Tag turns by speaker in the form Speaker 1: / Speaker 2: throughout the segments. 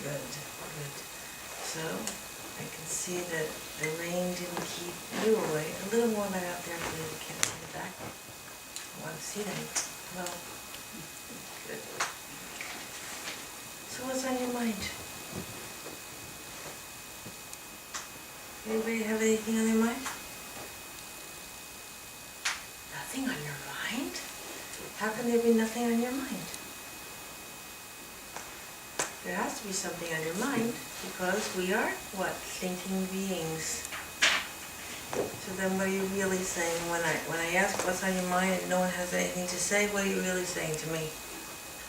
Speaker 1: Good, good. So, I can see that the rain didn't keep you away. A little more light out there for you to can't see the back. I want to see them. Hello. Good. So what's on your mind? Anybody have anything on their mind? Nothing on your mind? How can there be nothing on your mind? There has to be something on your mind because we are, what, thinking beings. So then what are you really saying when I ask what's on your mind and no one has anything to say, what are you really saying to me?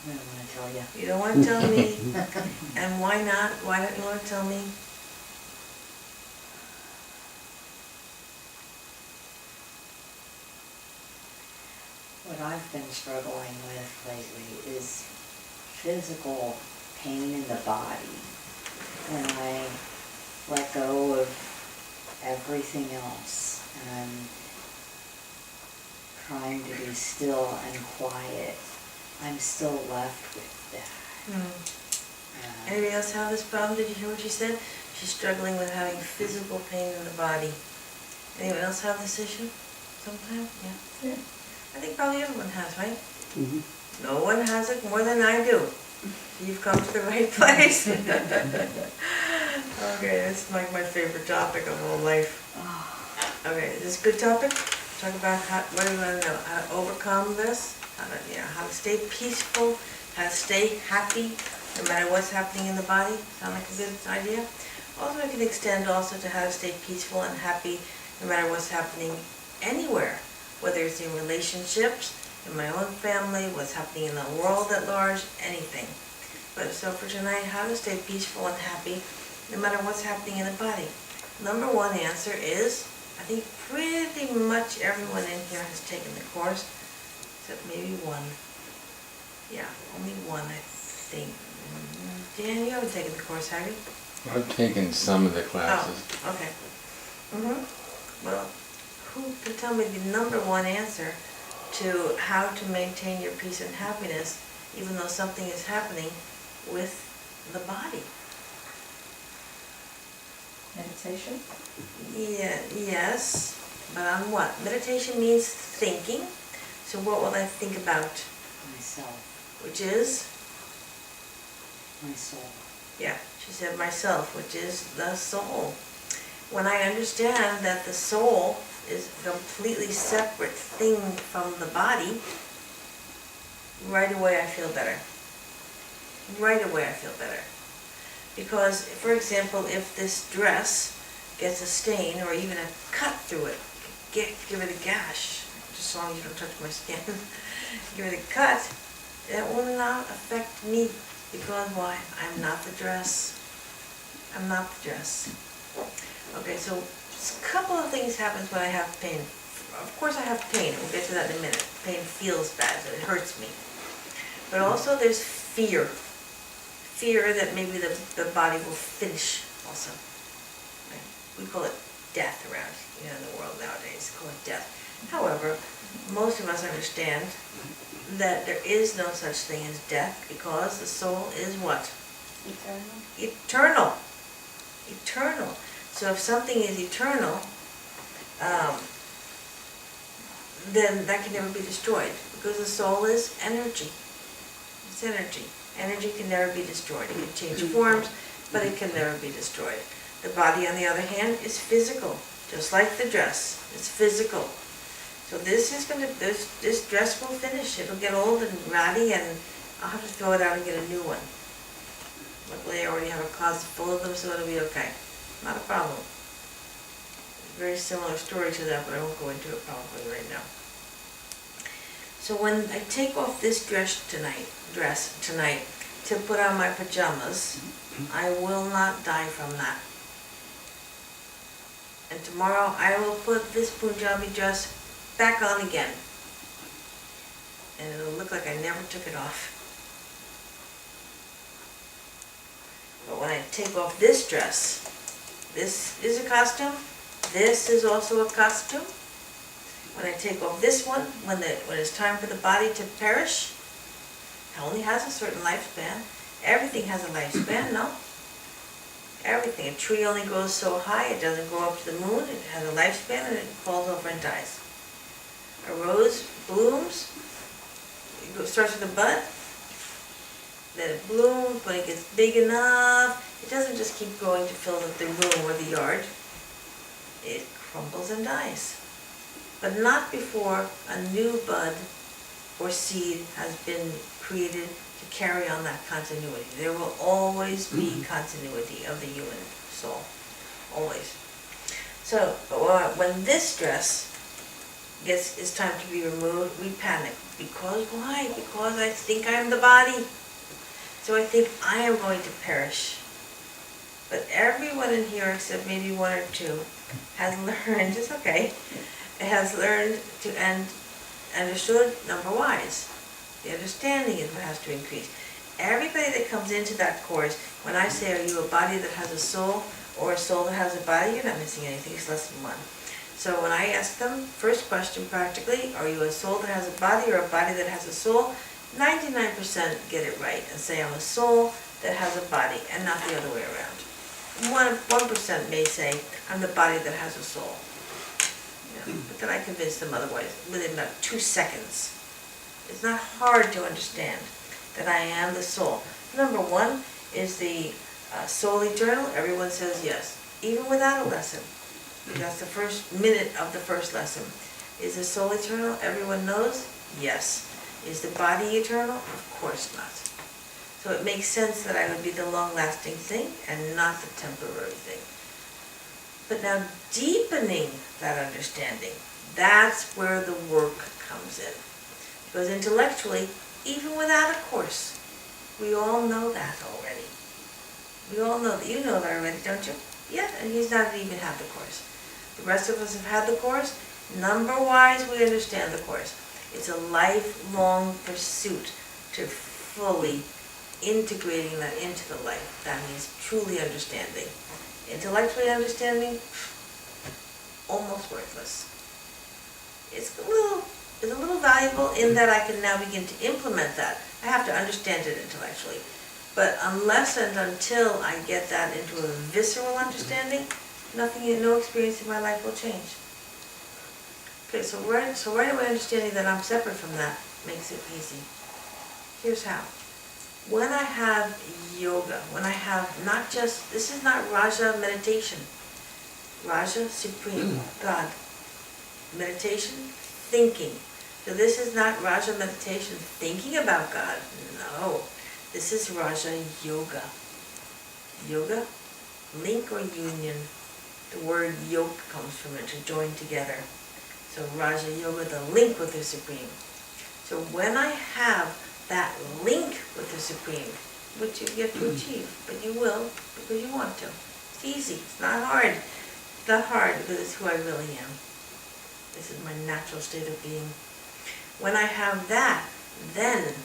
Speaker 2: I don't want to tell you.
Speaker 1: You don't want to tell me? And why not? Why don't you want to tell me?
Speaker 2: What I've been struggling with lately is physical pain in the body. When I let go of everything else and trying to be still and quiet, I'm still left with that.
Speaker 1: Anybody else have this problem? Did you hear what she said? She's struggling with having physical pain in the body. Anyone else have this issue? Sometime? Yeah. I think probably everyone has, right? Mm-hmm. No one has it more than I do. You've come to the right place. Okay, that's like my favorite topic of all life. Okay, is this a good topic? Talk about what do you want to know? How to overcome this? How to stay peaceful, how to stay happy, no matter what's happening in the body. Sound like a good idea? Also, I can extend also to how to stay peaceful and happy, no matter what's happening anywhere, whether it's in relationships, in my own family, what's happening in the world at large, anything. But so for tonight, how to stay peaceful and happy, no matter what's happening in the body. Number one answer is, I think pretty much everyone in here has taken the course, except maybe one. Yeah, only one, I think. Dan, you haven't taken the course, have you?
Speaker 3: I've taken some of the classes.
Speaker 1: Oh, okay. Well, who can tell me the number one answer to how to maintain your peace and happiness, even though something is happening with the body?
Speaker 4: Meditation?
Speaker 1: Yeah, yes, but on what? Meditation means thinking. So what will I think about?
Speaker 2: Myself.
Speaker 1: Which is?
Speaker 2: My soul.
Speaker 1: Yeah, she said myself, which is the soul. When I understand that the soul is a completely separate thing from the body, right away I feel better. Right away I feel better. Because, for example, if this dress gets a stain or even a cut through it, give it a gash, just as long as you don't touch my skin, give it a cut, that will not affect me. Because why? I'm not the dress. I'm not the dress. Okay, so a couple of things happens when I have pain. Of course I have pain. We'll get to that in a minute. Pain feels bad, so it hurts me. But also there's fear. Fear that maybe the body will finish also. Right? We call it death around in the world nowadays. Call it death. However, most of us understand that there is no such thing as death because the soul is what?
Speaker 4: Eternal.
Speaker 1: Eternal. Eternal. So if something is eternal, then that can never be destroyed because the soul is energy. It's energy. Energy can never be destroyed. It can change forms, but it can never be destroyed. The body, on the other hand, is physical, just like the dress. It's physical. So this dress will finish. It'll get old and ratty, and I'll have to throw it out and get a new one. Luckily, I already have a closet full of them, so it'll be okay. Not a problem. Very similar story to that, but I won't go into it probably right now. So when I take off this dress tonight to put on my pajamas, I will not die from that. And tomorrow I will put this Punjabi dress back on again. And it'll look like I never took it off. But when I take off this dress, this is a costume, this is also a costume. When I take off this one, when it's time for the body to perish, it only has a certain lifespan, Everything has a lifespan, no? Everything. A tree only grows so high, it doesn't grow up to the moon, it has a lifespan and it falls over and dies. A rose blooms, starts with a bud, then it blooms. When it gets big enough, it doesn't just keep growing to fill the room or the yard. It crumbles and dies. But not before a new bud or seed has been created to carry on that continuity. There will always be continuity of the human soul. Always. So, when this stress is time to be removed, we panic. Because why? Because I think I am the body. So I think I am going to perish. But everyone in here, except maybe one or two, has learned, it's okay, has learned to and understood number wise. The understanding is what has to increase. Everybody that comes into that course, when I say, are you a body that has a soul or a soul that has a body, you're not missing anything, it's lesson one. So when I ask them, first question practically, are you a soul that has a body or a body that has a soul? 99% get it right and say I'm a soul that has a body and not the other way around. 1% may say I'm the body that has a soul. But then I convince them otherwise within about 2 seconds. It's not hard to understand that I am the soul. Number one is the soul eternal. Everyone says yes, even without a lesson. That's the first minute of the first lesson. Is the soul eternal? Everyone knows? Yes. Is the body eternal? Of course not. So it makes sense that I would be the long-lasting thing and not the temporary thing. But now deepening that understanding, that's where the work comes in. Because intellectually, even without a course, we all know that already. We all know that. You know that already, don't you? Yeah, and he's not even had the course. The rest of us have had the course. Number-wise, we understand the course. It's a lifelong pursuit to fully integrating that into the life. That means truly understanding. Intellectually understanding, almost worthless. It's a little valuable in that I can now begin to implement that. I have to understand it intellectually. But unless and until I get that into a visceral understanding, no experience in my life will change. Okay, so right away understanding that I'm separate from that makes it easy. Here's how. When I have yoga, when I have not just, this is not Raja meditation. Raja, Supreme, God. Meditation, thinking. So this is not Raja meditation, thinking about God. No, this is Raja Yoga. Yoga, link or union. The word yoke comes from it, to join together. So Raja Yoga, the link with the Supreme. So when I have that link with the Supreme, which you get to achieve, but you will because you want to. It's easy, it's not hard. It's not hard because it's who I really am. This is my natural state of being. When I have that, then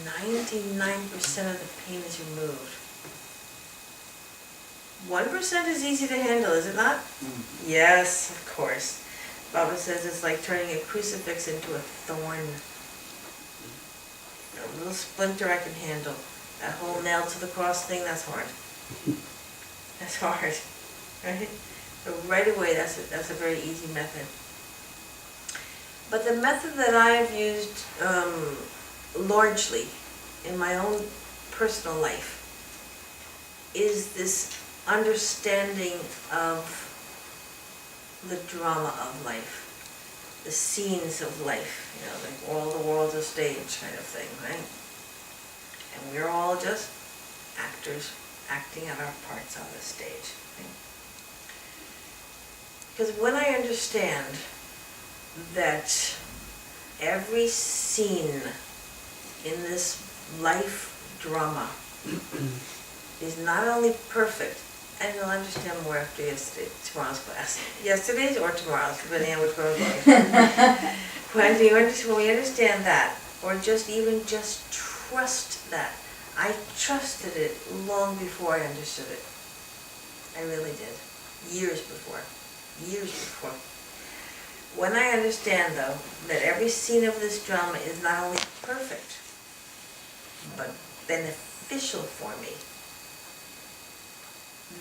Speaker 1: 99% of the pain is removed. 1% is easy to handle, is it not? Yes, of course. Baba says it's like turning a crucifix into a thorn. A little splinter I can handle. That whole nail to the cross thing, that's hard. That's hard, right? So right away, that's a very easy method. But the method that I've used largely in my own personal life is this understanding of the drama of life, the scenes of life, like all the world's a stage kind of thing, right? And we're all just actors acting out our parts on the stage. Right? Because when I understand that every scene in this life drama is not only perfect, and you'll understand more after tomorrow's class. Yesterday's or tomorrow's, depending on which one we're going. When we understand that, or just trust that. I trusted it long before I understood it. I really did. Years before. When I understand, though, that every scene of this drama is not only perfect, but beneficial beneficial for me,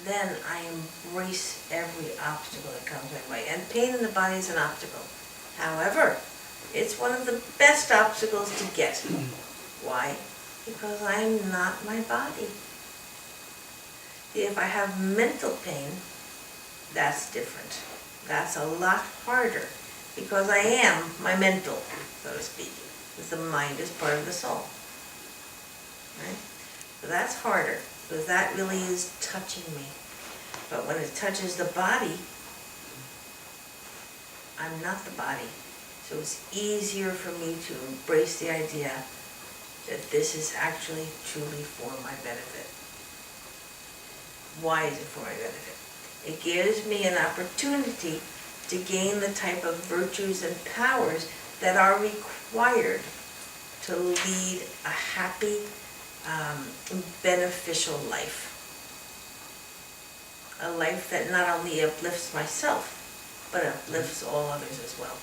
Speaker 1: then I embrace every obstacle that comes my way. And pain in the body is an obstacle. However, it's one of the best obstacles to get. Why? Because I'm not my body. If I have mental pain, that's different. That's a lot harder because I am my mental, so to speak. Because the mind is part of the soul. Right? So that's harder because that really is touching me. But when it touches the body, I'm not the body. So it's easier for me to embrace the idea that this is actually truly for my benefit. Why is it for my benefit? It gives me an opportunity to gain the type of virtues and powers that are required to lead a happy, beneficial life. A life that not only uplifts myself, but uplifts all others as well.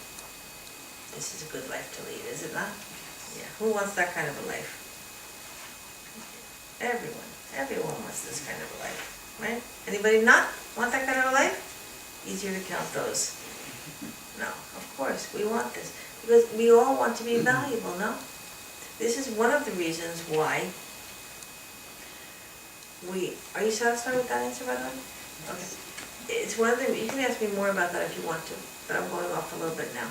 Speaker 1: This is a good life to lead, is it not? Yeah. Who wants that kind of a life? Everyone wants this kind of a life, right? Anybody not want that kind of a life? Easier to count those. No, of course, we want this. Because we all want to be valuable, no? This is one of the reasons why are you satisfied with that answer, by the way? Okay. It's one of the, you can ask me more about that if you want to, but I'm going off a little bit now.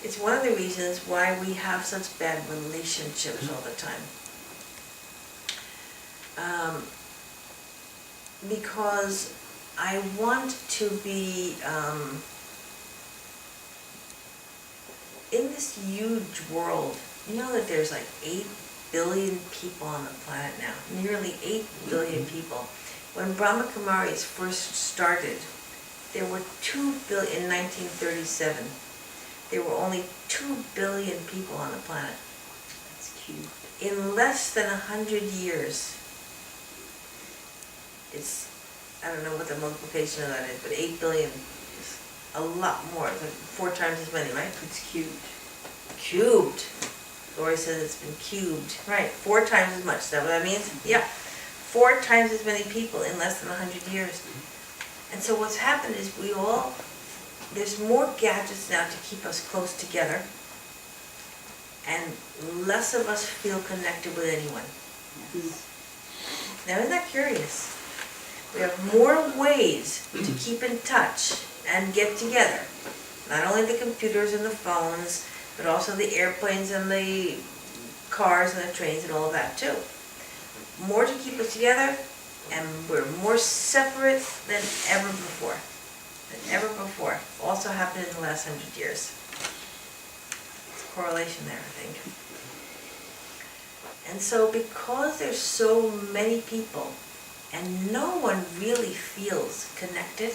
Speaker 1: It's one of the reasons why we have such bad relationships all the time. Because I want to be in this huge world. You know that there's like 8 billion people on the planet now, nearly 8 billion people. When Brahma Kumaris first started, there were 2 billion, in 1937, there were only 2 billion people on the planet.
Speaker 2: That's cute.
Speaker 1: In less than 100 years, it's, I don't know what the multiplication of that is, but 8 billion is a lot more, it's like 4 times as many, right?
Speaker 2: It's cubed.
Speaker 1: Cubed. Lori says it's been cubed. Right, 4 times as much. Is that what that means? Yeah. 4 times as many people in less than 100 years. And so what's happened is there's more gadgets now to keep us close together, and less of us feel connected with anyone.
Speaker 2: Yes.
Speaker 1: Now, isn't that curious? We have more ways to keep in touch and get together. Not only the computers and the phones, but also the airplanes and the cars and the trains and all of that too. More to keep us together, and we're more separate than ever before. Also happened in the last 100 years. There's a correlation there, I think. And so because there's so many people and no one really feels connected,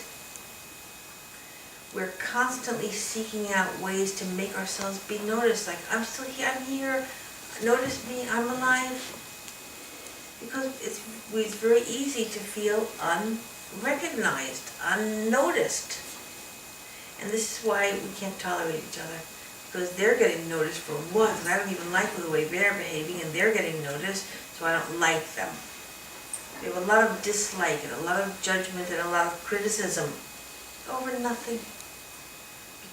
Speaker 1: we're constantly seeking out ways to make ourselves be noticed. Like, I'm still here, I'm here, notice me, I'm alive. Because it's very easy to feel unrecognized, unnoticed. And this is why we can't tolerate each other. Because they're getting noticed for what? And I don't even like the way they're behaving, and they're getting noticed, so I don't like them. We have a lot of dislike and a lot of judgment and a lot of criticism over nothing.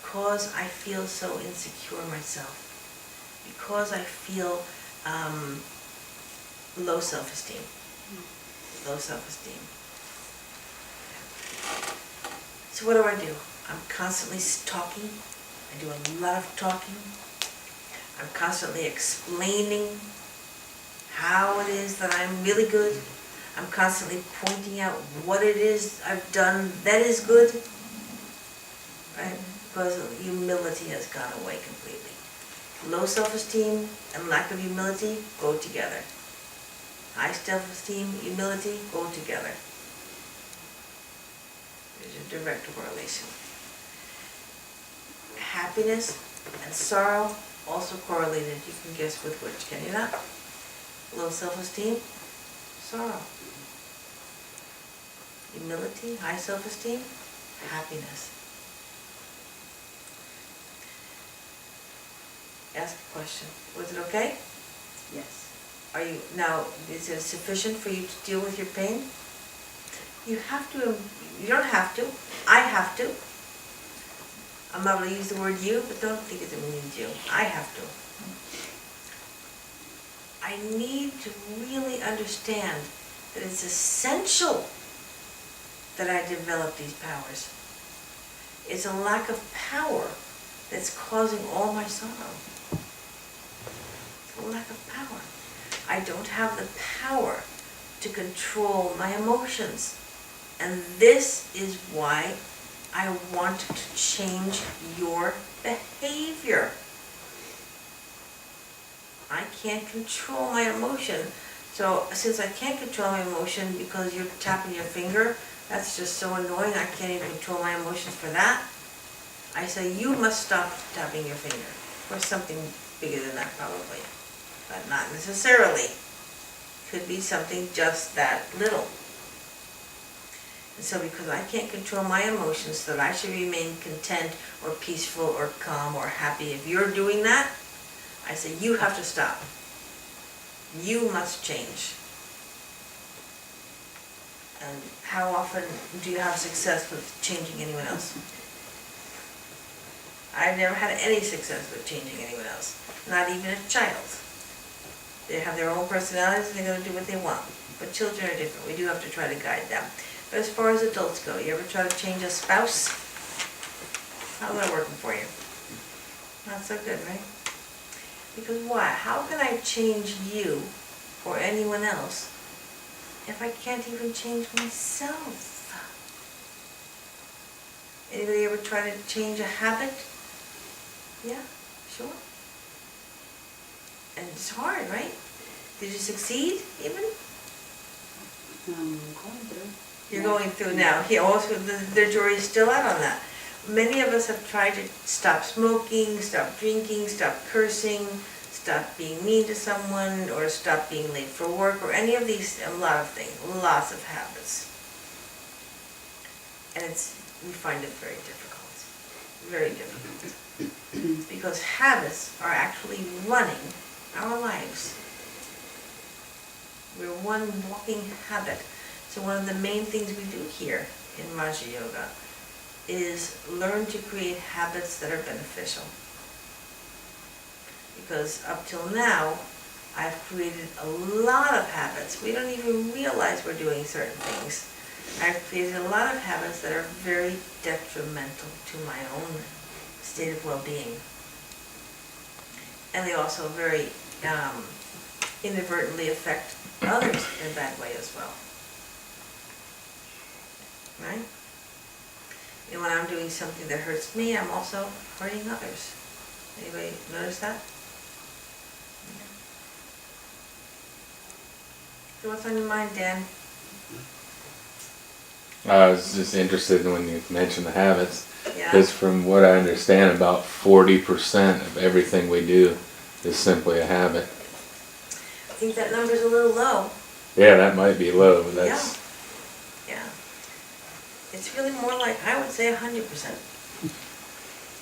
Speaker 1: Because I feel so insecure myself. Because I feel low self-esteem. Low self-esteem. So what do? I'm constantly talking. I do a lot of talking. I'm constantly explaining how it is that I'm really good. I'm constantly pointing out what it is I've done that is good. Right? Because humility has gone away completely. Low self-esteem and lack of humility go together. High self-esteem, humility go together. There's a direct correlation. Happiness and sorrow also correlated. You can guess with which, can you not? Low self-esteem, sorrow. Humility, high self-esteem, happiness. Ask a question. Was it okay?
Speaker 2: Yes.
Speaker 1: Are you, now, is it sufficient for you to deal with your pain? You have to, you don't have to, I have to. I'm not gonna use the word you, but don't think it means you, I have to. I need to really understand that it's essential that I develop these powers. It's a lack of power that's causing all my sorrow. It's a lack of power. I don't have the power to control my emotions. And this is why I want to change your behavior. I can't control my emotion. So since I can't control my emotion because you're tapping your finger, that's just so annoying, I can't even control my emotions for that. I say, you must stop tapping your finger. Or something bigger than that probably, but not necessarily. Could be something just that little. And so because I can't control my emotions, so that I should remain content or peaceful or calm or happy, if you're doing that, I say, you have to stop. You must change. And how often do you have success with changing anyone else? I've never had any success with changing anyone else, not even a child. They have their own personalities and they're going to do what they want. But children are different. We do have to try to guide them. But as far as adults go, you ever try to change a spouse? How's that working for you? Not so good, right? Because why? How can I change you or anyone else if I can't even change myself? Anybody ever try to change a habit? Yeah, sure. And it's hard, right? Did you succeed even?
Speaker 2: Going through.
Speaker 1: You're going through now. Here, also, the jury's still out on that. Many of us have tried to stop smoking, stop drinking, stop cursing, stop being mean to someone, or stop being late for work, or any of these, a lot of things, lots of habits. And we find it very difficult. Very difficult. Because habits are actually running our lives. We're one walking habit. So one of the main things we do here in Raja Yoga is learn to create habits that are beneficial. Because up till now, I've created a lot of habits. We don't even realize we're doing certain things. I've created a lot of habits that are very detrimental to my own state of well-being. And they also very inadvertently affect others in a bad way as well. Right? And when I'm doing something that hurts me, I'm also hurting others. Anybody notice that? So what's on your mind, Dan?
Speaker 3: I was just interested in when you mentioned the habits,
Speaker 1: Yeah.
Speaker 3: because from what I understand, about 40% of everything we do is simply a habit.
Speaker 1: I think that number's a little low.
Speaker 3: Yeah, that might be low, but that's...
Speaker 1: Yeah. It's really more like, I would say 100%.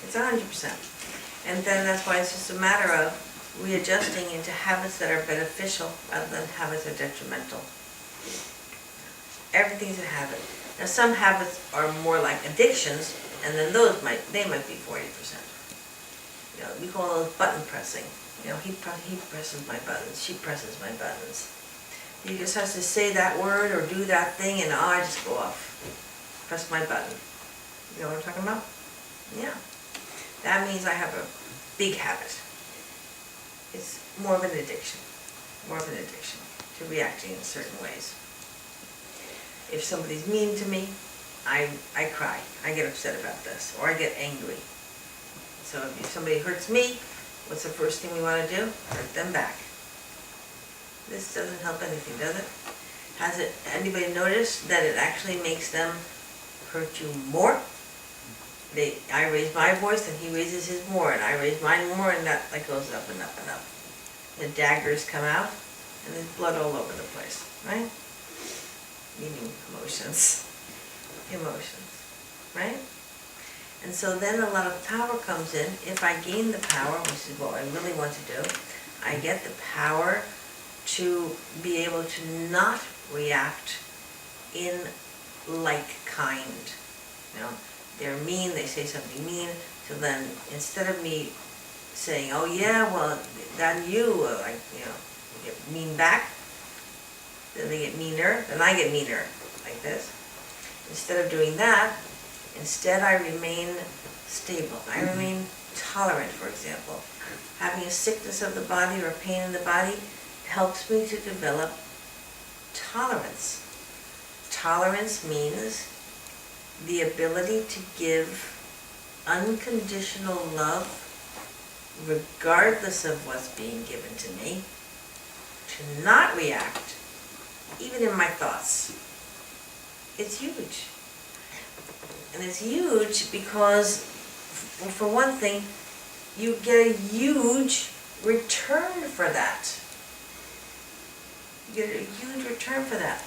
Speaker 1: It's 100%. And then that's why it's just a matter of readjusting into habits that are beneficial rather than habits that are detrimental. Everything's a habit. Now some habits are more like addictions, and then they might be 40%. You know, we call those button pressing. You know, he presses my buttons, she presses my buttons. You just have to say that word or do that thing and I just go off. Press my button. You know what I'm talking about? Yeah. That means I have a big habit. It's more of an addiction. More of an addiction to reacting in certain ways. If somebody's mean to me, I cry. I get upset about this, or I get angry. So if somebody hurts me, what's the first thing we want to do? Hurt them back. This doesn't help anything, does it? Has anybody noticed that it actually makes them hurt you more? I raise my voice and he raises his more, and I raise mine more, and that goes up and up and up. The daggers come out, and there's blood all over the place, right? Meaning emotions. Emotions, right? And so then a lot of power comes in. If I gain the power, which is what I really want to do, I get the power to be able to not react in like kind. You know, they're mean, they say something mean, so then instead of me saying, oh yeah, well, that you, like, you know, get mean back, then they get meaner, then I get meaner, like this. Instead of doing that, instead I remain stable. I remain tolerant, for example. Having a sickness of the body or a pain in the body helps me to develop tolerance. Tolerance means the ability to give unconditional love regardless of what's being given to me, to not react, even in my thoughts. It's huge. And it's huge because, well, for one thing, you get a huge return for that. You get a huge return for that.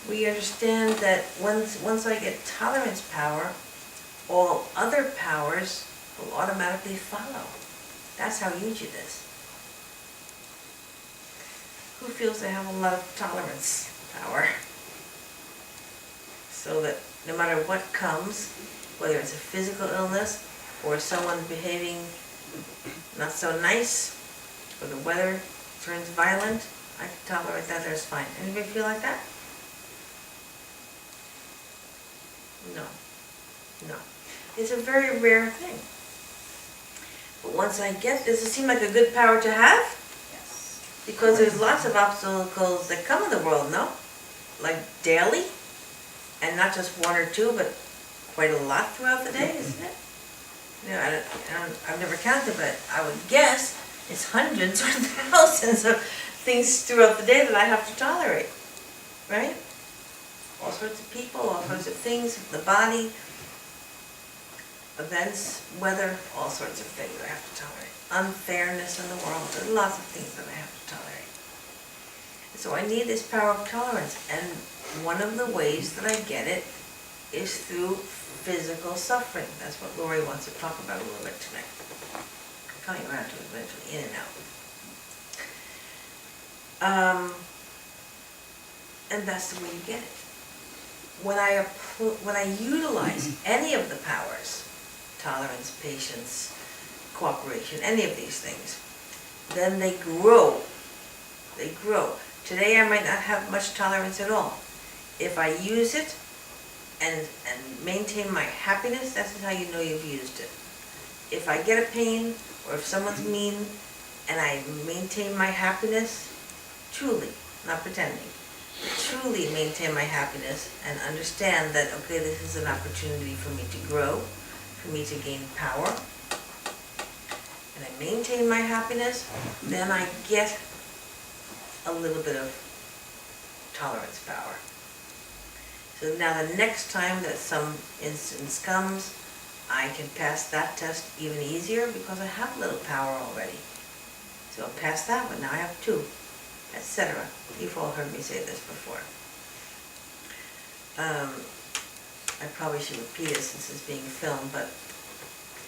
Speaker 1: We understand that once I get tolerance power, all other powers will automatically follow. That's how huge it is. Who feels they have a lot of tolerance power? So that no matter what comes, whether it's a physical illness or someone behaving not so nice, or the weather turns violent, I can tolerate that, that's fine. Anybody feel like that? No. No. It's a very rare thing. But once I get, does it seem like a good power to have?
Speaker 4: Yes.
Speaker 1: Because there's lots of obstacles that come in the world, no? Like daily? And not just one or two, but quite a lot throughout the day, isn't it? You know, I've never counted, but I would guess it's hundreds or thousands of things throughout the day that I have to tolerate, right? All sorts of people, all sorts of things, the body, events, weather, all sorts of things I have to tolerate. Unfairness in the world, there's lots of things that I have to tolerate. So I need this power of tolerance, and one of the ways that I get it is through physical suffering. That's what Lori wants to talk about a little bit tonight. I'm coming around to it eventually, in and out. And that's the way you get it. When I utilize any of the powers, tolerance, patience, cooperation, any of these things, then they grow. They grow. Today I might not have much tolerance at all. If I use it and maintain my happiness, that's how you know you've used it. If I get a pain, or if someone's mean, and I maintain my happiness, truly, not pretending, truly maintain my happiness and understand that, okay, this is an opportunity for me to grow, for me to gain power, and I maintain my happiness, then I get a little bit of tolerance power. So now the next time that some instance comes, I can pass that test even easier because I have a little power already. So I'll pass that one, now I have two, etc. You've all heard me say this before. I probably should repeat it since it's being filmed, but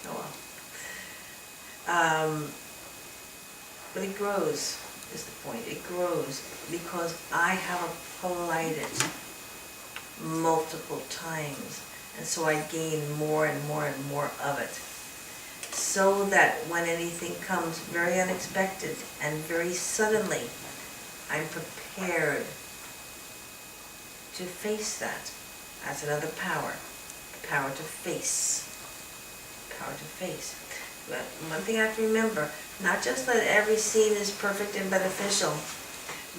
Speaker 1: oh well. But it grows, is the point. It grows because I have applied it multiple times, and so I gain more and more and more of it, so that when anything comes very unexpected and very suddenly, I'm prepared to face that. That's another power. Power to face. Power to face. But one thing I have to remember, not just that every scene is perfect and beneficial,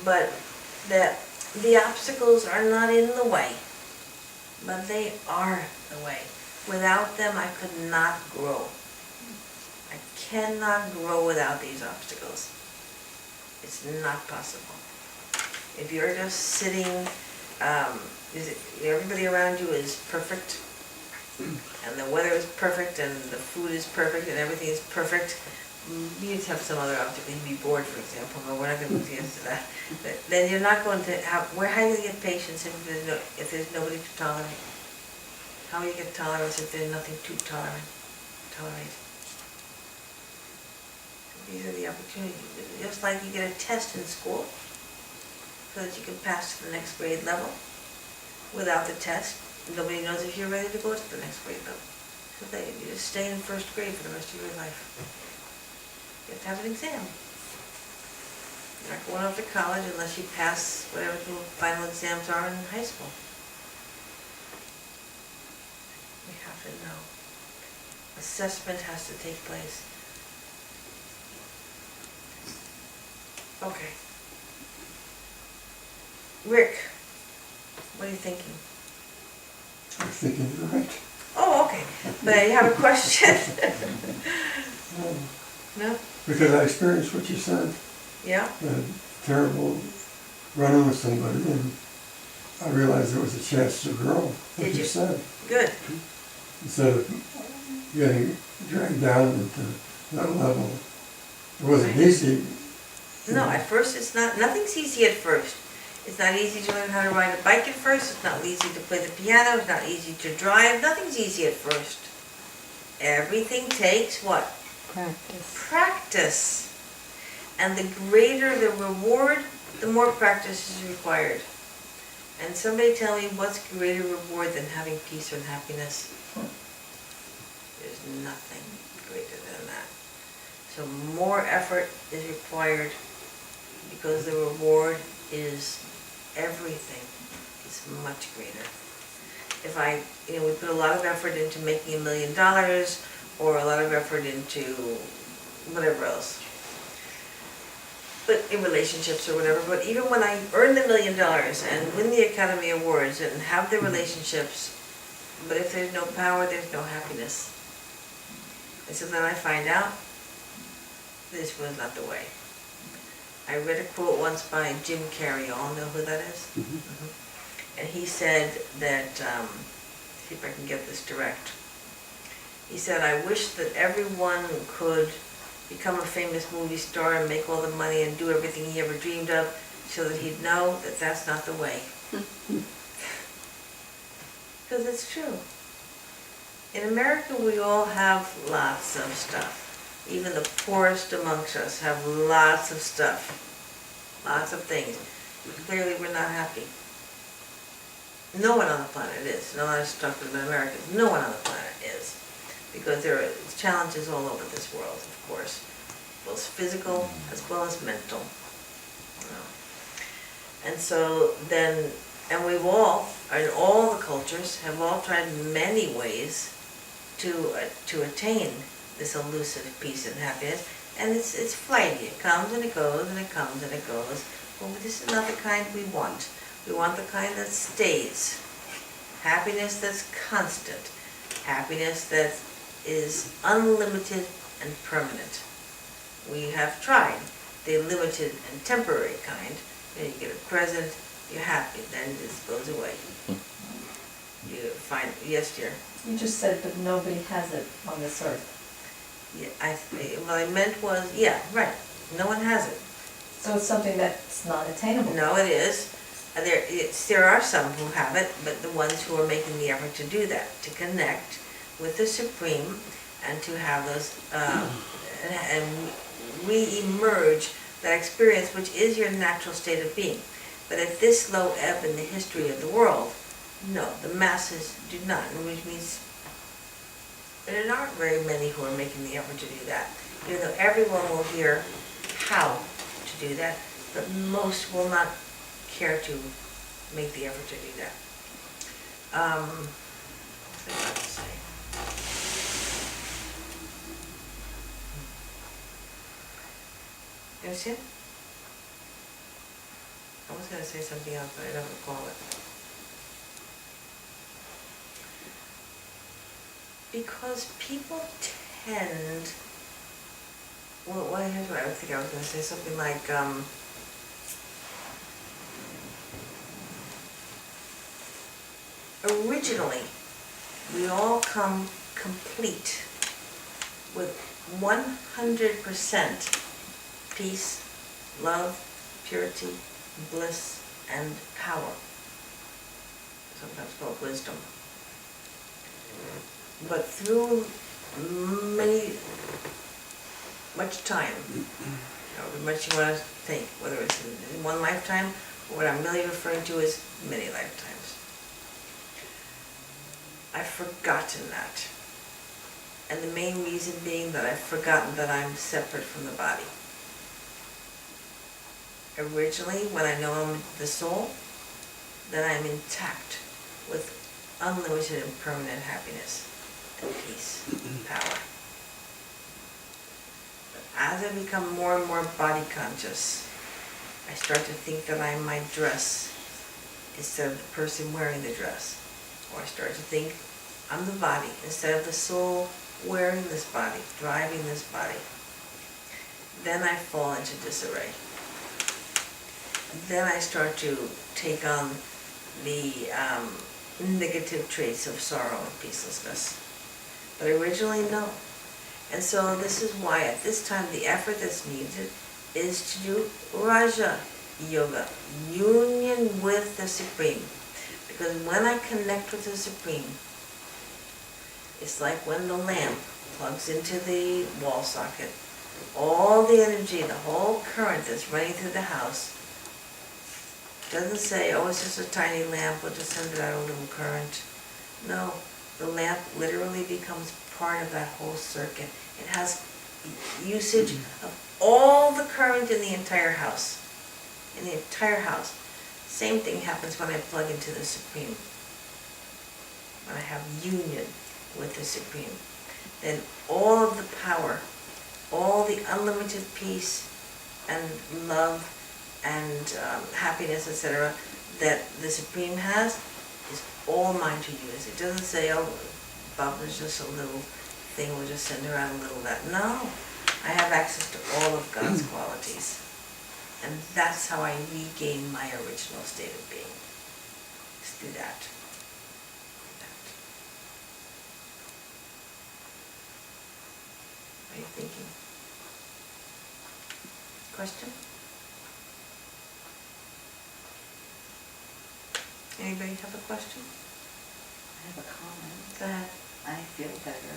Speaker 1: but that the obstacles are not in the way, but they are the way. Without them, I could not grow. I cannot grow without these obstacles. It's not possible. If you're just sitting, everybody around you is perfect, and the weather is perfect, and the food is perfect, and everything is perfect, you'd have some other obstacle. You'd be bored, for example, but we're not going to get into that. But then you're not going to have, how are you going to get patience if there's nobody to tolerate? How will you get tolerance if there's nothing to tolerate? These are the opportunities. Just like you get a test in school, so that you can pass to the next grade level without the test. Nobody knows if you're ready to go to the next grade level. So you just stay in first grade for the rest of your life. You have to have an exam. You're not going off to college unless you pass whatever the final exams are in high school. We have to know. Assessment has to take place. Okay. Rick, what are you thinking?
Speaker 5: I'm thinking you're right.
Speaker 1: Oh, okay. But I have a question. No?
Speaker 5: Because I experienced what you said,
Speaker 1: Yeah?
Speaker 5: a terrible run-in with somebody, and I realized there was a chance to grow, like
Speaker 1: Did you?
Speaker 5: you said.
Speaker 1: Good.
Speaker 5: Instead of getting dragged down into that level. It wasn't easy.
Speaker 1: No, at first it's not, nothing's easy at first. It's not easy to learn how to ride a bike at first, it's not easy to play the piano, it's not easy to drive, nothing's easy at first. Everything takes what?
Speaker 2: Practice.
Speaker 1: Practice. And the greater the reward, the more practice is required. And somebody tell me what's greater reward than having peace and happiness? There's nothing greater than that. So more effort is required because the reward is everything. It's much greater. If we put a lot of effort into making $1 million or a lot of effort into whatever else, but in relationships or whatever, but even when I earn the $1 million and win the Academy Awards and have the relationships, but if there's no power, there's no happiness. And so then I find out this was not the way. I read a quote once by Jim Carrey. You all know who that is? Mm-hmm. And he said that, see if I can get this direct. He said, I wish that everyone could become a famous movie star and make all the money and do everything he ever dreamed of so that he'd know that that's not the way. Because it's true. In America, we all have lots of stuff. Even the poorest amongst us have lots of stuff. Lots of things. Clearly, we're not happy. No one on the planet is. No, I'm talking about Americans. No one on the planet is. Because there are challenges all over this world, of course. Both physical as well as mental. And so then, and we've all, in all the cultures, have all tried many ways to attain this elusive peace and happiness, and it's flighty. It comes and it goes and it comes and it goes. Well, this is not the kind we want. We want the kind that stays. Happiness that's constant. Happiness that is unlimited and permanent. We have tried the limited and temporary kind. You get a present, you're happy, then this goes away. You find, yes, dear.
Speaker 4: You just said, but nobody has it on this earth.
Speaker 1: Yeah, what I meant was, yeah, right. No one has it.
Speaker 4: So it's something that's not attainable.
Speaker 1: No, it is. There are some who have it, but the ones who are making the effort to do that, to connect with the Supreme and to have those, and re-emerge that experience, which is your natural state of being. But at this low ebb in the history of the world, no, the masses do not, which means there aren't very many who are making the effort to do that. Even though everyone will hear how to do that, but most will not care to make the effort to do that. What was I about to say? You understand? I was going to say something else, but I don't recall it. Because people tend, well, here's what I think I was going to say, something like, originally, we all come complete with 100% peace, love, purity, bliss, and power. Sometimes called wisdom. But through much time, however much you want to think, whether it's in one lifetime What I'm really referring to is many lifetimes. I've forgotten that. And the main reason being that I've forgotten that I'm separate from the body. Originally, when I know I'm the soul, then I'm intact with unlimited and permanent happiness and peace and power. But as I become more and more body conscious, I start to think that I'm my dress instead of the person wearing the dress. Or I start to think I'm the body instead of the soul wearing this body, driving this body. Then I fall into disarray. Then I start to take on the negative traits of sorrow and peacelessness. But originally, no. And so this is why at this time the effort that's needed is to do Raja Yoga, union with the Supreme. Because when I connect with the Supreme, it's like when the lamp plugs into the wall socket, all the energy, the whole current that's running through the house, doesn't say, oh, it's just a tiny lamp, we'll just send it out a little current. No, the lamp literally becomes part of that whole circuit. It has usage of all the current in the entire house. In the entire house. Same thing happens when I plug into the Supreme. When I have union with the Supreme. Then all of the power, all the unlimited peace and love and happiness, etc., that the Supreme has, is all mine to use. It doesn't say, oh, Bhavna's just a little thing, we'll just send her out a little that. No, I have access to all of God's qualities. And that's how I regain my original state of being. It's through that. What are you thinking? Question? Anybody have a question?
Speaker 2: I have a comment.
Speaker 1: Go ahead.
Speaker 2: I feel better.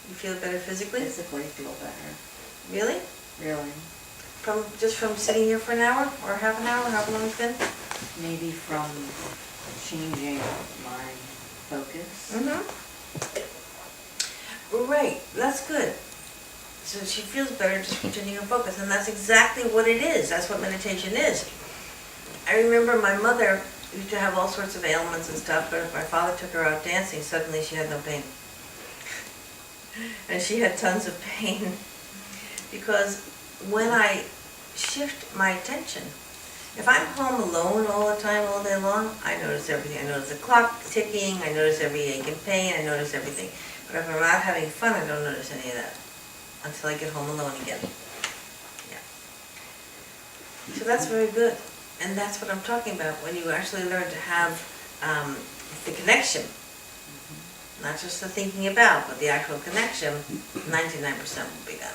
Speaker 1: You feel better physically?
Speaker 2: Physically feel better.
Speaker 1: Really?
Speaker 2: Really.
Speaker 1: Just from sitting here for an hour or half an hour, however long it's been?
Speaker 2: Maybe from changing my focus.
Speaker 1: Mm-hmm. Right, that's good. So she feels better just from changing her focus, and that's exactly what it is. That's what meditation is. I remember my mother used to have all sorts of ailments and stuff, but if my father took her out dancing, suddenly she had no pain. And she had tons of pain because when I shift my attention, if I'm home alone all the time, all day long, I notice everything. I notice the clock ticking, I notice every ache and pain, I notice everything. But if I'm out having fun, I don't notice any of that until I get home alone again. Yeah. So that's very good. And that's what I'm talking about, when you actually learn to have the connection. Not just the thinking about, but the actual connection, 99% will be done.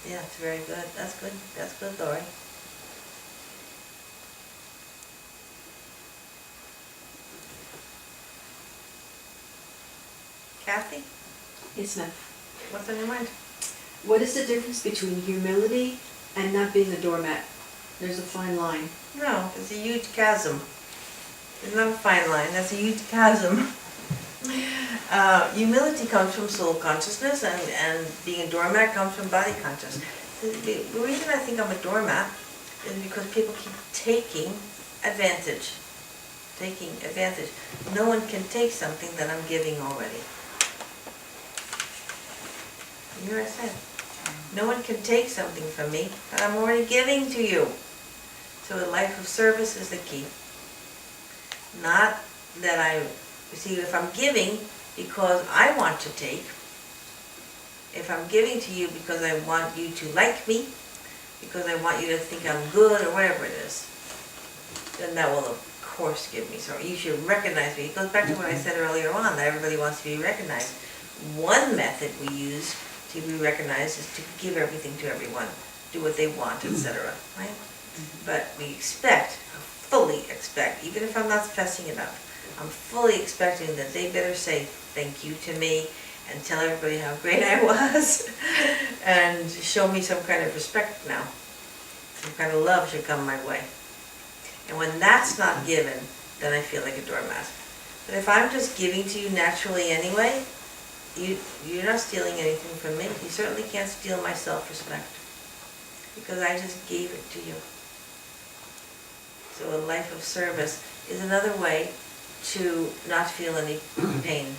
Speaker 1: Yeah, it's very good. That's good. That's good, Lori. Kathy,
Speaker 6: Yes, ma'am.
Speaker 1: what's on your mind?
Speaker 6: What is the difference between humility and not being a doormat? There's a fine line.
Speaker 1: No, it's a huge chasm. It's not a fine line, that's a huge chasm. Humility comes from soul consciousness, and being a doormat comes from body consciousness. The reason I think I'm a doormat is because people keep taking advantage. Taking advantage. No one can take something that I'm giving already. You hear what I said? No one can take something from me that I'm already giving to you. So a life of service is the key. Not that if I'm giving because I want to take, if I'm giving to you because I want you to like me, because I want you to think I'm good or whatever it is, then that will of course give me sorrow. You should recognize me. It goes back to what I said earlier on, that everybody wants to be recognized. One method we use to be recognized is to give everything to everyone, do what they want, etc. Right? But we fully expect, even if I'm not fessing it up, I'm fully expecting that they better say thank you to me and tell everybody how great I was and show me some kind of respect now. Some kind of love should come my way. And when that's not given, then I feel like a doormat. But if I'm just giving to you naturally anyway, you're not stealing anything from me. You certainly can't steal my self-respect, because I just gave it to you. So a life of service is another way to not feel any pain.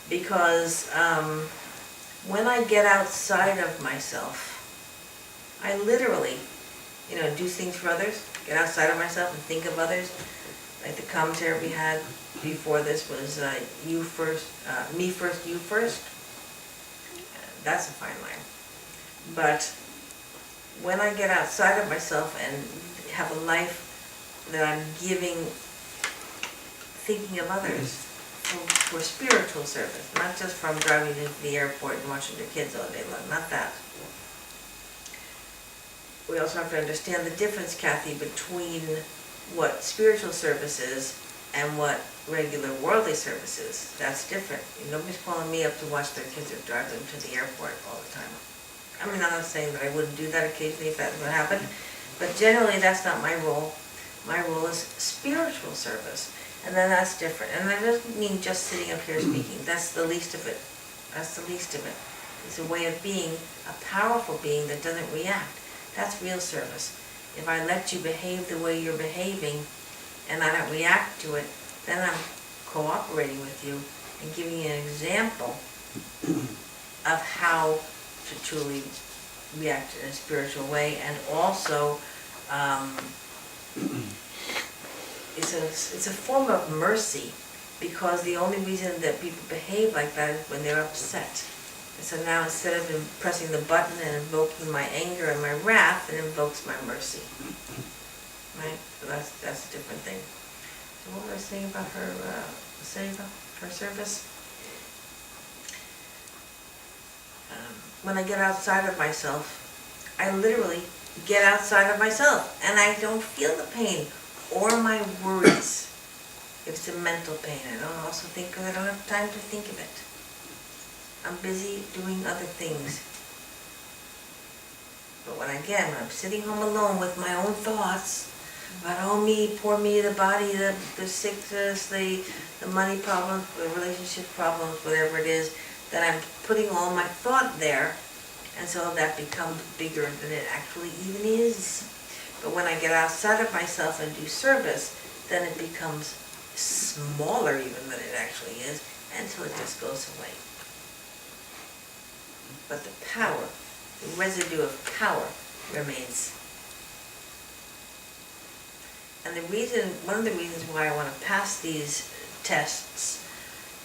Speaker 1: Because when I get outside of myself, I literally, do things for others, get outside of myself and think of others. Like the commentary we had before this was you first, me first, you first. That's a fine line. But when I get outside of myself and have a life that I'm giving, thinking of others for spiritual service, not just from driving into the airport and watching your kids all day long, not that. We also have to understand the difference, Kathy, between what spiritual service is and what regular worldly service is. That's different. Nobody's calling me up to watch their kids or drive them to the airport all the time. I mean, I'm not saying that I wouldn't do that occasionally if that's what happened, but generally that's not my role. My role is spiritual service, and then that's different. And that doesn't mean just sitting up here speaking. That's the least of it. That's the least of it. It's a way of being a powerful being that doesn't react. That's real service. If I let you behave the way you're behaving and I don't react to it, then I'm cooperating with you and giving you an example of how to truly react in a spiritual way. And also, it's a form of mercy, because the only reason that people behave like that is when they're upset. And so now, instead of pressing the button and invoking my anger and my wrath, it invokes my mercy. Right? So that's a different thing. So what was I saying about her service? When I get outside of myself, I literally get outside of myself, and I don't feel the pain or my worries. If it's a mental pain, I don't also think, because I don't have time to think of it. I'm busy doing other things. But when I'm sitting home alone with my own thoughts about, oh me, poor me, the body, the sickness, the money problems, the relationship problems, whatever it is, then I'm putting all my thought there, and so that becomes bigger than it actually even is. But when I get outside of myself and do service, then it becomes smaller even than it actually is, until it just goes away. But the power, the residue of power remains. And one of the reasons why I want to pass these tests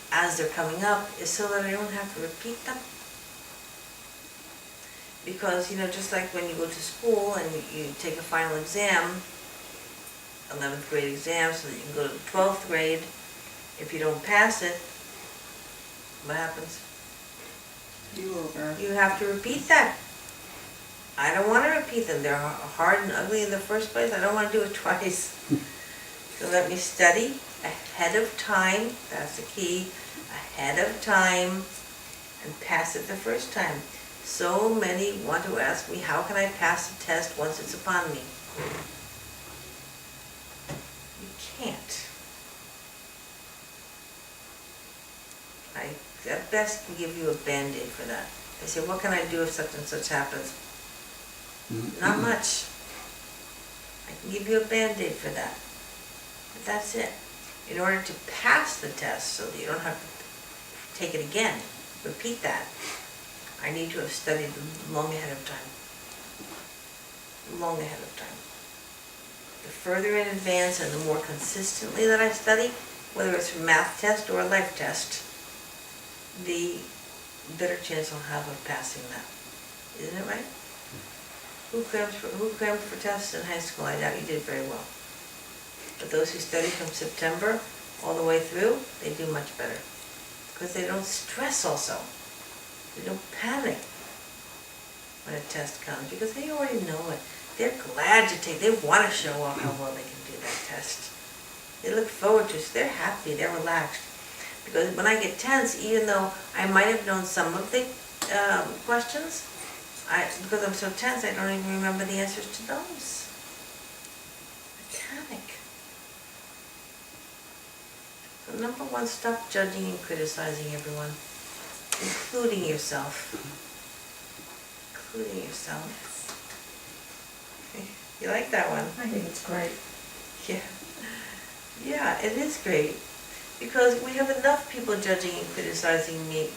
Speaker 1: as they're coming up is so that I don't have to repeat them. Because, just like when you go to school and you take a final exam, 11th grade exam, so that you can go to the 12th grade, if you don't pass it, what happens? You have to repeat that. I don't want to repeat them. They're hard and ugly in the first place. I don't want to do it twice. So let me study ahead of time. That's the key. Ahead of time, and pass it the first time. So many want to ask me, how can I pass a test once it's upon me? You can't. I at best can give you a Band-Aid for that. They say, what can I do if such and such happens? Not much. I can give you a Band-Aid for that. But that's it. In order to pass the test so that you don't have to take it again, repeat that, I need to have studied long ahead of time. Long ahead of time. The further in advance and the more consistently that I study, whether it's a math test or a life test, the better chance I'll have of passing that. Isn't it right? Who crammed for tests in high school? I doubt you did very well. But those who study from September all the way through, they do much better. Because they don't stress also. They don't panic when a test comes, because they already know it. They're glad to take, they want to show off how well they can do that test. They look forward to it, so they're happy, they're relaxed. Because when I get tense, even though I might have known some of the questions, because I'm so tense, I don't even remember the answers to those. I panic. So number one, stop judging and criticizing everyone, including yourself. Including yourself. You like that one?
Speaker 4: I think it's great.
Speaker 1: Yeah. Yeah, it is great. Because we have enough people judging and criticizing me,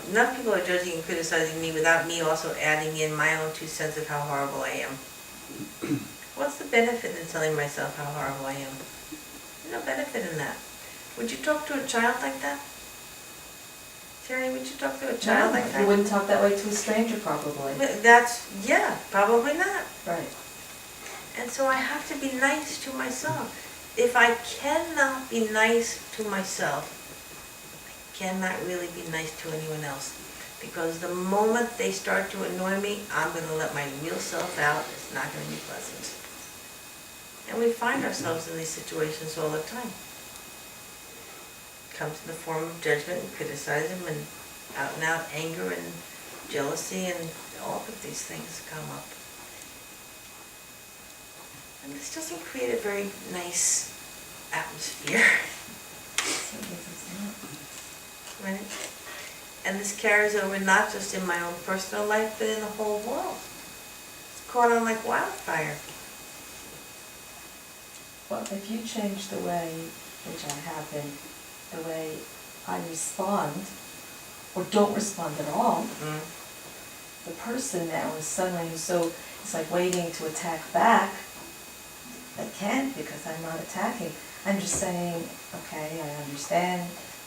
Speaker 1: enough people are judging and criticizing me without me also adding in my own 2 cents of how horrible I am. What's the benefit in telling myself how horrible I am? There's no benefit in that. Would you talk to a child like that? Terry, would you talk to a child like that?
Speaker 4: You wouldn't talk that way to a stranger, probably.
Speaker 1: Yeah, probably not.
Speaker 4: Right.
Speaker 1: And so I have to be nice to myself. If I cannot be nice to myself, I cannot really be nice to anyone else. Because the moment they start to annoy me, I'm going to let my real self out. It's not going to be pleasant. And we find ourselves in these situations all the time. It comes in the form of judgment and criticism and out anger and jealousy, and all of these things come up. And this doesn't create a very nice atmosphere. Right? And this carries over not just in my own personal life, but in the whole world. It's caught on like wildfire.
Speaker 4: Well, if you change the way, which I have been, the way I respond, or don't respond at all, the person now is suddenly it's like waiting to attack back. I can't, because I'm not attacking. I'm just saying, okay, I understand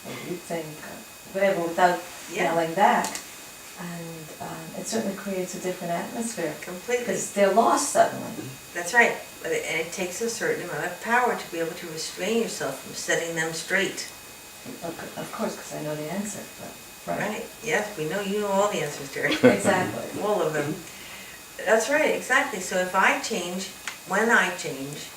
Speaker 4: what you think, whatever, without yelling back. And it certainly creates a different atmosphere.
Speaker 1: Completely.
Speaker 4: Because they're lost suddenly.
Speaker 1: That's right. And it takes a certain amount of power to be able to restrain yourself from setting them straight.
Speaker 4: Of course, because I know the answer, but,
Speaker 1: Right. Yes, we know you know all the answers, Terry.
Speaker 4: Exactly.
Speaker 1: All of them. That's right, exactly. So if I change, when I change,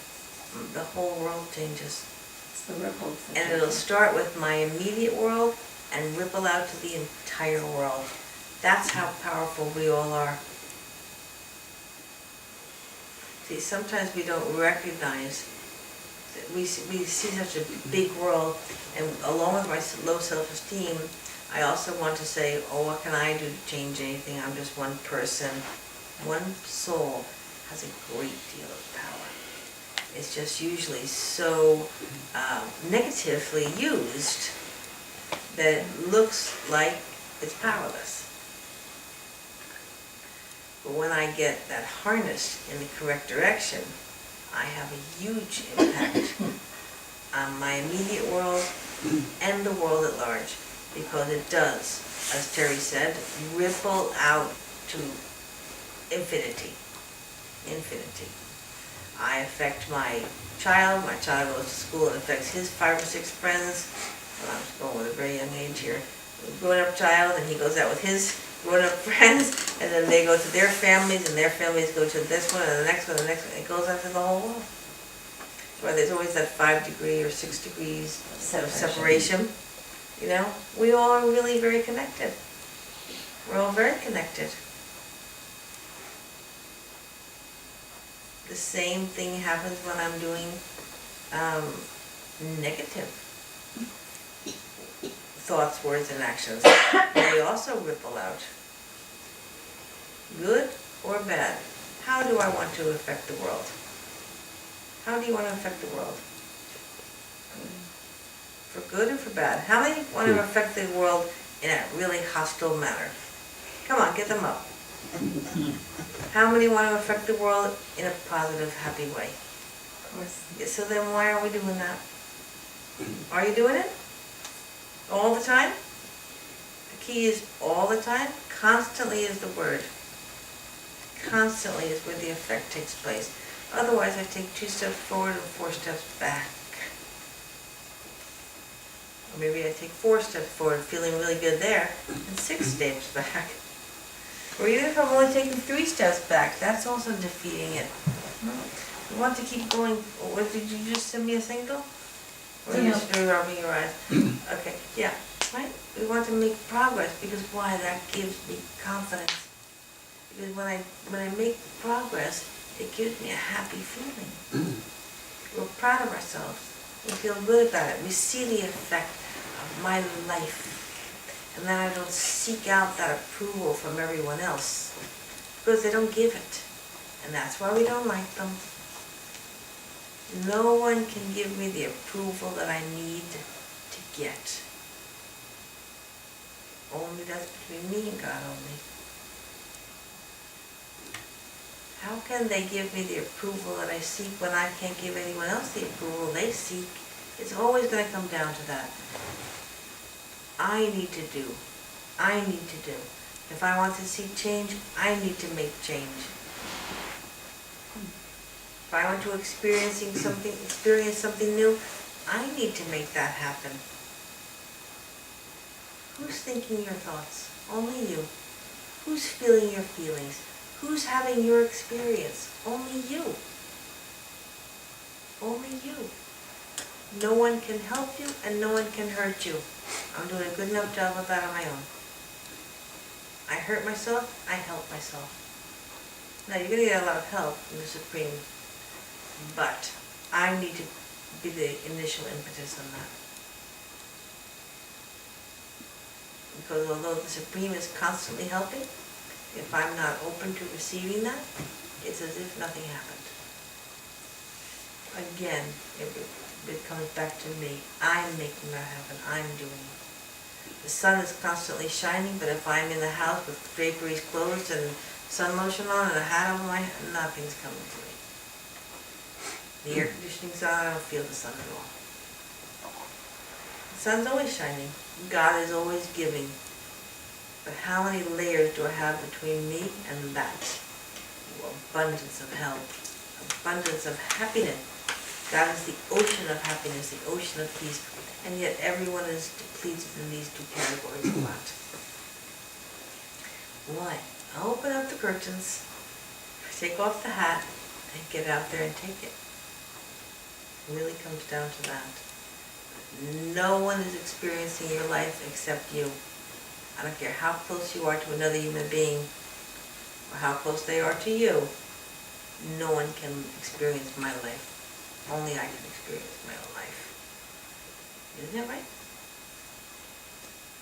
Speaker 1: the whole world changes.
Speaker 4: It's the ripple.
Speaker 1: And it'll start with my immediate world and ripple out to the entire world. That's how powerful we all are. See, sometimes we don't recognize that we see such a big world, and along with my low self-esteem, I also want to say, oh, what can I do to change anything? I'm just one person. One soul has a great deal of power. It's just usually so negatively used that it looks like it's powerless. But when I get that harnessed in the correct direction, I have a huge impact on my immediate world and the world at large, because it does, as Terry said, ripple out to infinity. Infinity. I affect my child goes to school, it affects his 5 or 6 friends. Well, I'm going with a very young age here. Growing up child, and he goes out with his grown up friends, and then they go to their families, and their families go to this one, and the next one, and the next one. It goes out to the whole world. That's why there's always that 5 degree or 6 degrees of separation. You know, we all are really very connected. We're all very connected. The same thing happens when I'm doing negative thoughts, words, and actions. They also ripple out. Good or bad? How do I want to affect the world? How do you want to affect the world? For good or for bad? How many want to affect the world in a really hostile manner? Come on, get them up. How many want to affect the world in a positive, happy way?
Speaker 4: Of course.
Speaker 1: Yeah, so then why are we doing that? Are you doing it? All the time? The key is all the time. Constantly is the word. Constantly is where the effect takes place. Otherwise, I take 2 steps forward and 4 steps back. Or maybe I take 4 steps forward, feeling really good there, and 6 steps back. Or even if I'm only taking 3 steps back, that's also defeating it. You want to keep going. Or did you just send me a signal? Or are you just rubbing your eyes? Okay, yeah, right? We want to make progress, because why? That gives me confidence. Because when I make progress, it gives me a happy feeling. We're proud of ourselves. We feel good about it. We see the effect of my life. And then I don't seek out that approval from everyone else because they don't give it. And that's why we don't like them. No one can give me the approval that I need to get. Only that's between me and God only. How can they give me the approval that I seek when I can't give anyone else the approval they seek? It's always going to come down to that. I need to do. I need to do. If I want to see change, I need to make change. If I want to experience something new, I need to make that happen. Who's thinking your thoughts? Only you. Who's feeling your feelings? Who's having your experience? Only you. Only you. No one can help you and no one can hurt you. I'm doing a good enough job of that on my own. I hurt myself, I help myself. Now you're going to get a lot of help from the Supreme, but I need to be the initial impetus on that. Because although the Supreme is constantly helping, if I'm not open to receiving that, it's as if nothing happened. Again, it comes back to me. I'm making that happen. I'm doing it. The sun is constantly shining, but if I'm in the house with draperies closed and sun lotion on and a hat over my head, nothing's coming to me. The air conditioning's on, I don't feel the sun at all. The sun's always shining. God is always giving. But how many layers do I have between me and that? Abundance of help, abundance of happiness. God is the ocean of happiness, the ocean of peace, and yet everyone is depleted in these two categories a lot. Why? I'll open up the curtains, take off the hat, and get out there and take it. It really comes down to that. No one is experiencing your life except you. I don't care how close you are to another human being or how close they are to you. No one can experience my life. Only I can experience my own life. Isn't that right?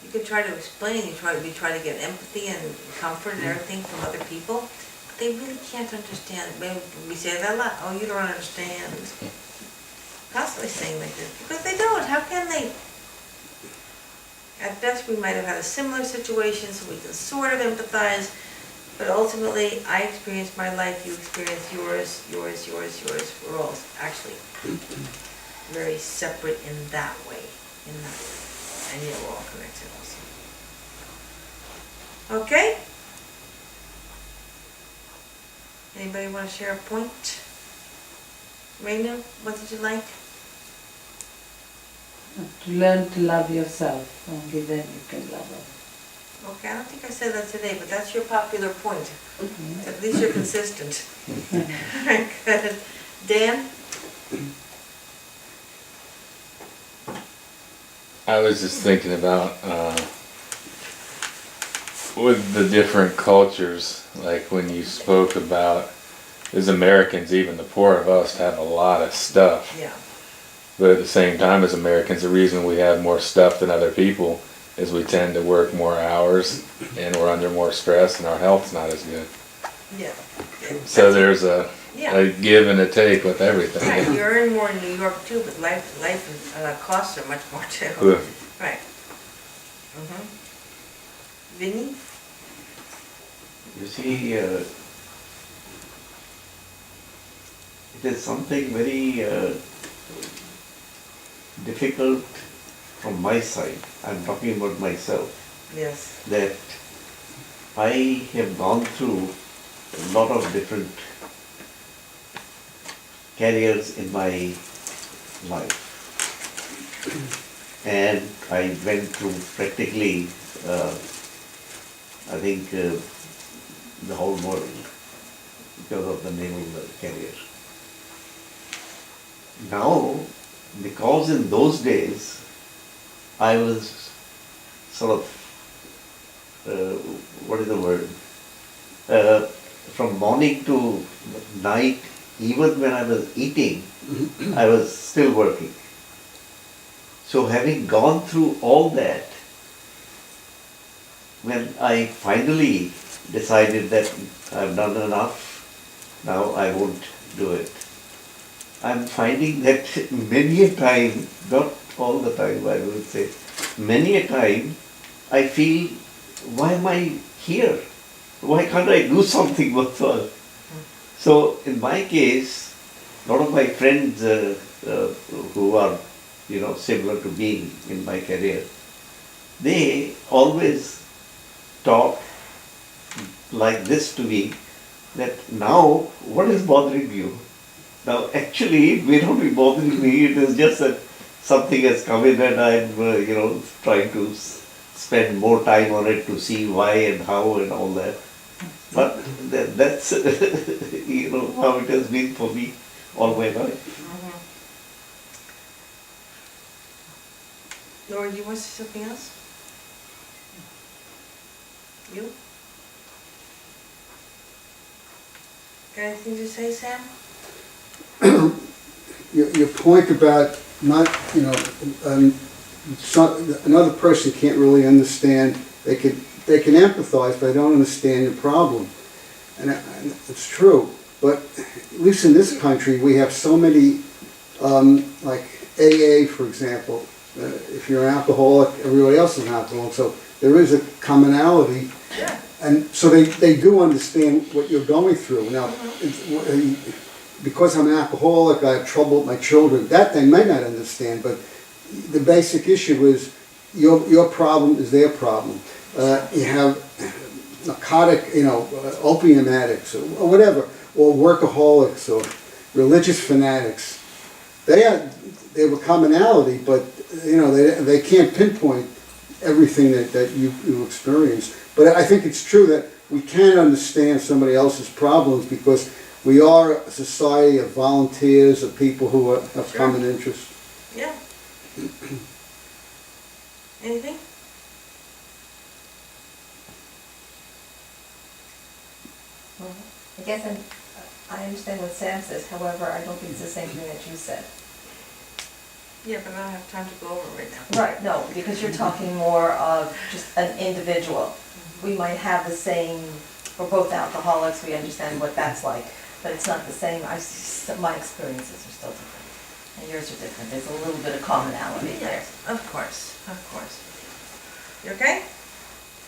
Speaker 1: You can try to explain, you try to get empathy and comfort and everything from other people, but they really can't understand. We say that a lot. Oh, you don't understand. Constantly saying like this because they don't. How can they? At best, we might have had a similar situation, so we can sort of empathize, but ultimately, I experienced my life, you experienced yours. We're all actually very separate in that way, and yet we're all connected also. Okay? Anybody want to share a point? Renu, what did you like?
Speaker 7: To learn to love yourself, only then you can love others.
Speaker 1: Okay, I don't think I said that today, but that's your popular point. At least you're consistent. Alright, good. Dan?
Speaker 3: I was just thinking about with the different cultures, like when you spoke about, as Americans, even the poor of us have a lot of stuff.
Speaker 1: Yeah.
Speaker 3: But at the same time, as Americans, the reason we have more stuff than other people is we tend to work more hours and we're under more stress and our health's not as good.
Speaker 1: Yeah.
Speaker 3: So there's a
Speaker 1: Yeah.
Speaker 3: give and a take with everything.
Speaker 1: Right, you earn more in New York too, but life costs are much more too.
Speaker 3: Yeah.
Speaker 1: Right. Vinny?
Speaker 8: You see, it is something very difficult from my side. I'm talking about myself.
Speaker 1: Yes.
Speaker 8: That I have gone through a lot of different careers in my life. And I went through practically, I think, the whole world because of the naval career. Now, because in those days I was sort of, what is the word? From morning to night, even when I was eating, I was still working. So having gone through all that, when I finally decided that I've done enough, now I won't do it, I'm finding that many a time, not all the time I would say, many a time I feel, why am I here? Why can't I do something worthwhile? So in my case, a lot of my friends who are, similar to me in my career, they always talk like this to me, that now what is bothering you? Now actually it may not be bothering me, it is just that something has come in and I'm trying to spend more time on it to see why and how and all that. But that's how it has been for me all my life.
Speaker 1: Laura, do you want to say something else? You? Got anything to say, Sam?
Speaker 9: Your point about not, another person can't really understand, they can empathize, but they don't understand your problem. And it's true, but at least in this country, we have so many, like AA, for example. If you're an alcoholic, everybody else is an alcoholic, so there is a commonality.
Speaker 1: Yeah.
Speaker 9: And so they do understand what you're going through. Now, because I'm an alcoholic, I have trouble with my children. That they may not understand, but the basic issue is your problem is their problem. You have narcotic, opium addicts or whatever, or workaholics or religious fanatics. They have a commonality, but they can't pinpoint everything that you experience. But I think it's true that we can understand somebody else's problems because we are a society of volunteers, of people who have common interests.
Speaker 1: Yeah. Anything?
Speaker 4: Well, I guess I understand what Sam says, however, I don't think it's the same thing that you said.
Speaker 1: Yeah, but I don't have time to go over it right now.
Speaker 4: Right, no, because you're talking more of just an individual. We might have the same, we're both alcoholics, we understand what that's like, but it's not the same. My experiences are still different, and yours are different. There's a little bit of commonality there.
Speaker 1: Yes, of course. You okay?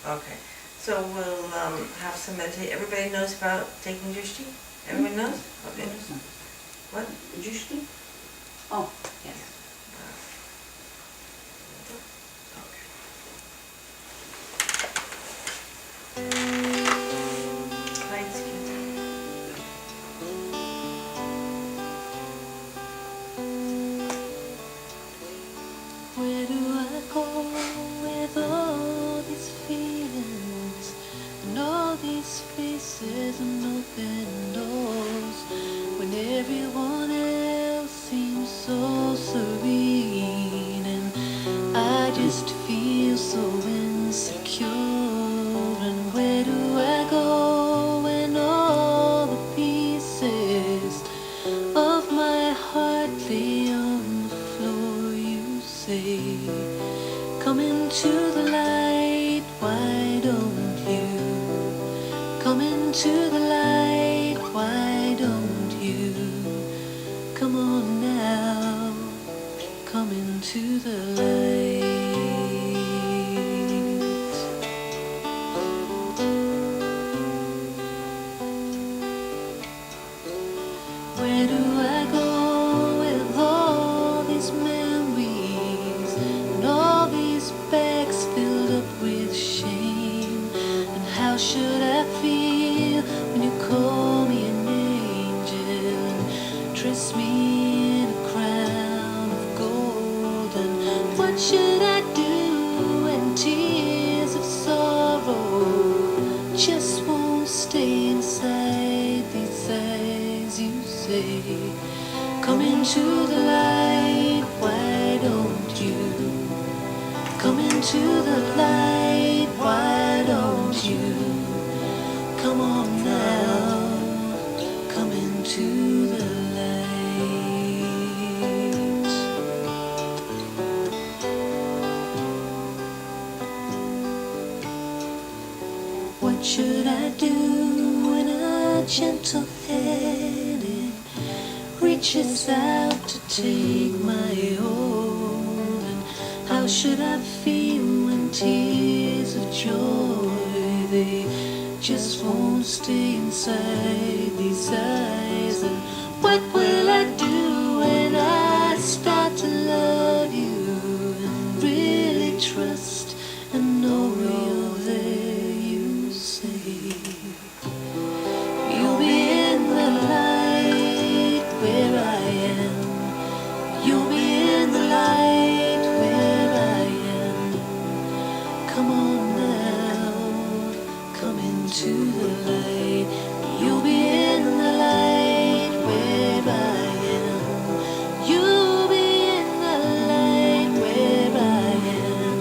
Speaker 1: Okay. So we'll have some meditation. Everybody knows about taking drishti? Everyone knows? Okay. What?
Speaker 2: Drishti? Oh, yes.
Speaker 1: Lights,
Speaker 10: Where do I go with all these feelings and all these faces and open doors when everyone else seems so serene and I just feel so insecure? And where do I go when all the pieces of my heart lay on the floor? You say, come into the light, why don't you? Come into the light, why don't you? Come on now, come into the light. Where do I go with all these memories and all these bags filled up with shame? And how should I feel when you call me an angel and dress me in a crown of gold? And what should I do when tears of sorrow just won't stay inside these eyes? You say, come into the light, why don't you? Come into the light, why don't you? Come on now, come into the light. What should I do when a gentle hand reaches out to take my own? And how should I feel when tears of joy, they just won't stay inside these eyes? And what will I do when I start to love you and really trust and know you're there? You say you'll be in the light where I am. You'll be in the light where I am. Come on now, come into the light. You'll be in the light where I am. You'll be in the light where I am.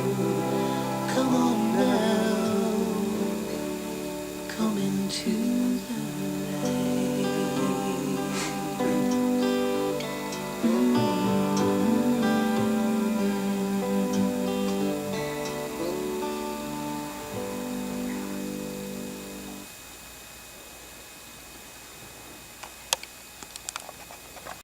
Speaker 10: Come on now, come into the light.